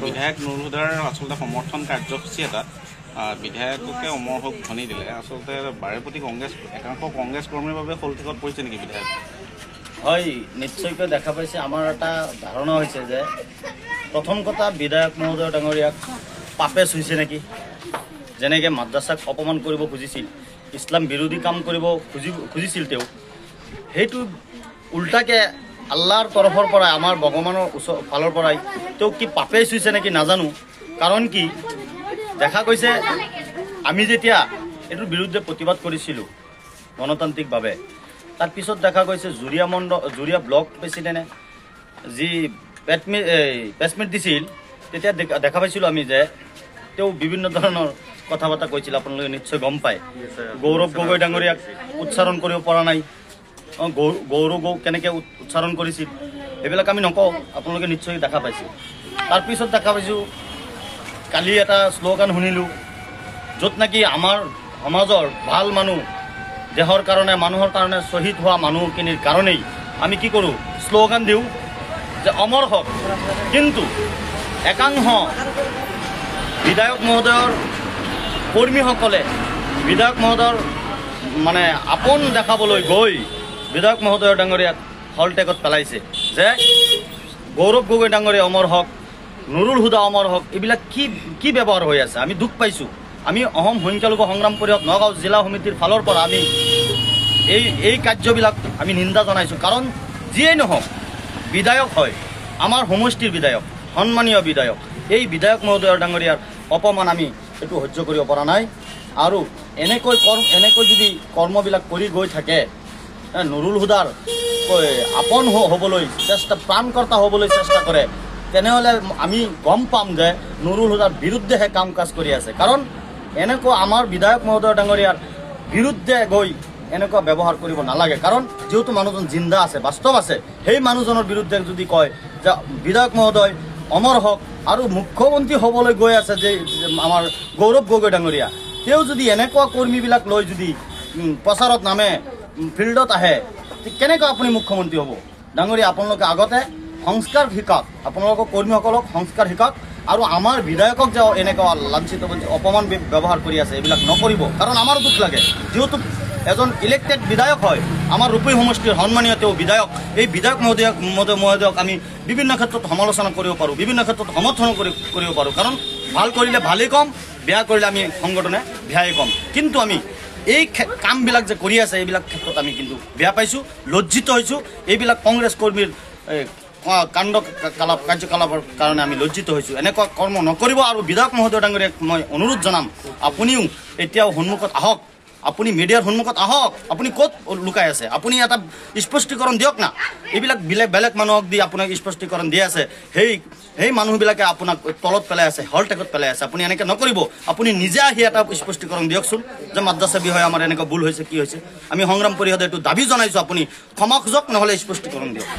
বিধায়ক নুৰুল হুদাৰ আচলতে সমৰ্থন কাৰ্যসূচী এটাত বিধায়ককে অমৰ হক ধনি দিলে আচলতে বাৰেপতি একাংশ কংগ্ৰেছ কৰ্মীৰ বাবে শলঠিকত পৰিছে নেকি বিধায়ক? হয়, নিশ্চয়কৈ দেখা পাইছে। আমাৰ এটা ধাৰণা হৈছে যে প্ৰথম কথা বিধায়ক মহোদয় ডাঙৰীয়াক পাপে চুইছে নেকি। যেনেকৈ মাদ্ৰাছাক অপমান কৰিব খুজিছিল, ইছলাম বিৰোধী কাম কৰিব খুজিছিল, তেওঁ সেইটো উল্টাকৈ আল্লাহৰ তৰফৰ পৰাই আমাৰ ভগৱানৰ ফালৰ পৰাই তেওঁক কি পাপে চুইছে নেকি নাজানো। কাৰণ কি দেখা গৈছে, আমি যেতিয়া এইটোৰ বিৰুদ্ধে প্ৰতিবাদ কৰিছিলোঁ গণতান্ত্ৰিকভাৱে, তাৰপিছত দেখা গৈছে জুৰিয়া ব্লক প্ৰেচিডেণ্টে যি প্ৰেছমিট দিছিল, তেতিয়া দেখা পাইছিলোঁ আমি যে তেওঁ বিভিন্ন ধৰণৰ কথা বতৰা কৈছিল। আপোনালোকে নিশ্চয় গম পায়। গৌৰৱ গগৈ ডাঙৰীয়াক উচ্চাৰণ কৰিব পৰা নাই, গৌৰৱ কেনেকৈ উচ্চাৰণ কৰিছিল এইবিলাক আমি নকওঁ, আপোনালোকে নিশ্চয় দেখা পাইছে। তাৰপিছত দেখা পাইছোঁ কালি এটা শ্লোগান শুনিলোঁ, য'ত নেকি আমাৰ সমাজৰ ভাল মানুহ, দেশৰ কাৰণে মানুহৰ কাৰণে শ্বহীদ হোৱা মানুহখিনিৰ কাৰণেই আমি কি কৰোঁ, শ্লোগান দিওঁ যে অমৰ হওক। কিন্তু একাংশ বিধায়ক মহোদয়ৰ কৰ্মীসকলে বিধায়ক মহোদয়ৰ মানে আপোন দেখাবলৈ গৈ বিধায়ক মহোদয়ৰ ডাঙৰীয়াক হলটেকত পেলাইছে যে গৌৰৱ গগৈ ডাঙৰীয়া অমৰ হওক, নুৰুল হুদা অমৰ হওক। এইবিলাক কি ব্যৱহাৰ হৈ আছে, আমি দুখ পাইছোঁ। আমি অসম সংখ্যালঘু সংগ্ৰাম পৰিষদ নগাঁও জিলা সমিতিৰ ফালৰ পৰা আমি এই কাৰ্যবিলাক আমি নিন্দা জনাইছোঁ। কাৰণ যিয়েই নহওক বিধায়ক হয়, আমাৰ সমষ্টিৰ বিধায়ক, সন্মানীয় বিধায়ক, এই বিধায়ক মহোদয়ৰ ডাঙৰীয়াৰ অপমান আমি এইটো সহ্য কৰিব পৰা নাই। আৰু এনেকৈ যদি কৰ্মবিলাক কৰি গৈ থাকে, নুৰুল হুদাৰ আপোন হ'বলৈ প্ৰাণকৰ্তা হ'বলৈ চেষ্টা কৰে, তেনেহ'লে আমি গম পাম যে নুৰুল হুদাৰ বিৰুদ্ধেহে কাম কাজ কৰি আছে। কাৰণ এনেকুৱা আমাৰ বিধায়ক মহোদয় ডাঙৰীয়াৰ বিৰুদ্ধে গৈ এনেকুৱা ব্যৱহাৰ কৰিব নালাগে। কাৰণ যিহেতু মানুহজন জিন্দা আছে, বাস্তৱ আছে, সেই মানুহজনৰ বিৰুদ্ধে যদি কয় যে বিধায়ক মহোদয় অমৰ হওক আৰু মুখ্যমন্ত্ৰী হ'বলৈ গৈ আছে যে আমাৰ গৌৰৱ গগৈ ডাঙৰীয়া, তেওঁ যদি এনেকুৱা কৰ্মীবিলাক লৈ যদি প্ৰচাৰত নামে, ফিল্ডত আহে, কেনেকৈ আপুনি মুখ্যমন্ত্ৰী হ'ব? ডাঙৰীয়া, আপোনালোকে আগতে সংস্কাৰ শিকাওক, আপোনালোকৰ কৰ্মীসকলক সংস্কাৰ শিকাওক। আৰু আমাৰ বিধায়কক যে এনেকুৱা লাঞ্ছিত অপমান ব্যৱহাৰ কৰি আছে, এইবিলাক নকৰিব। কাৰণ আমাৰো দুখ লাগে, যিহেতু এজন ইলেক্টেড বিধায়ক হয়, আমাৰ ৰূপী সমষ্টিৰ সন্মানীয় তেওঁ বিধায়ক। এই বিধায়ক মহোদয়ক আমি বিভিন্ন ক্ষেত্ৰত সমালোচনা কৰিব পাৰোঁ, বিভিন্ন ক্ষেত্ৰত সমৰ্থন কৰিব পাৰোঁ। কাৰণ ভাল কৰিলে ভালেই ক'ম, বেয়া কৰিলে আমি সংগঠনে বেয়াই ক'ম। কিন্তু আমি এই কামবিলাক যে কৰি আছে, এইবিলাক ক্ষেত্ৰত আমি কিন্তু বেয়া পাইছোঁ, লজ্জিত হৈছোঁ। এইবিলাক কংগ্ৰেছ কৰ্মীৰ কাৰ্যকলাপৰ কাৰণে আমি লজ্জিত হৈছোঁ। এনেকুৱা কৰ্ম নকৰিব। আৰু বিধায়ক মহোদয় ডাঙৰীয়াক মই অনুৰোধ জনাম, আপুনিও এতিয়াও সন্মুখত আহক, আপুনি মিডিয়াৰ সন্মুখত আহক। আপুনি ক'ত লুকাই আছে? আপুনি এটা স্পষ্টীকৰণ দিয়ক না। এইবিলাক বেলেগ মানুহক দি আপোনাক স্পষ্টীকৰণ দি আছে, সেই মানুহবিলাকে আপোনাক তলত পেলাই আছে, হলটেকত পেলাই আছে। আপুনি এনেকৈ নকৰিব। আপুনি নিজে আহি এটা স্পষ্টীকৰণ দিয়কচোন যে মাদ্ৰাছা বিষয়ে আমাৰ এনেকুৱা ভুল হৈছে, কি হৈছে। আমি সংগ্ৰাম পৰিষদে এইটো দাবী জনাইছোঁ, আপুনি ক্ষমা খোজক, নহ'লে স্পষ্টীকৰণ দিয়ক।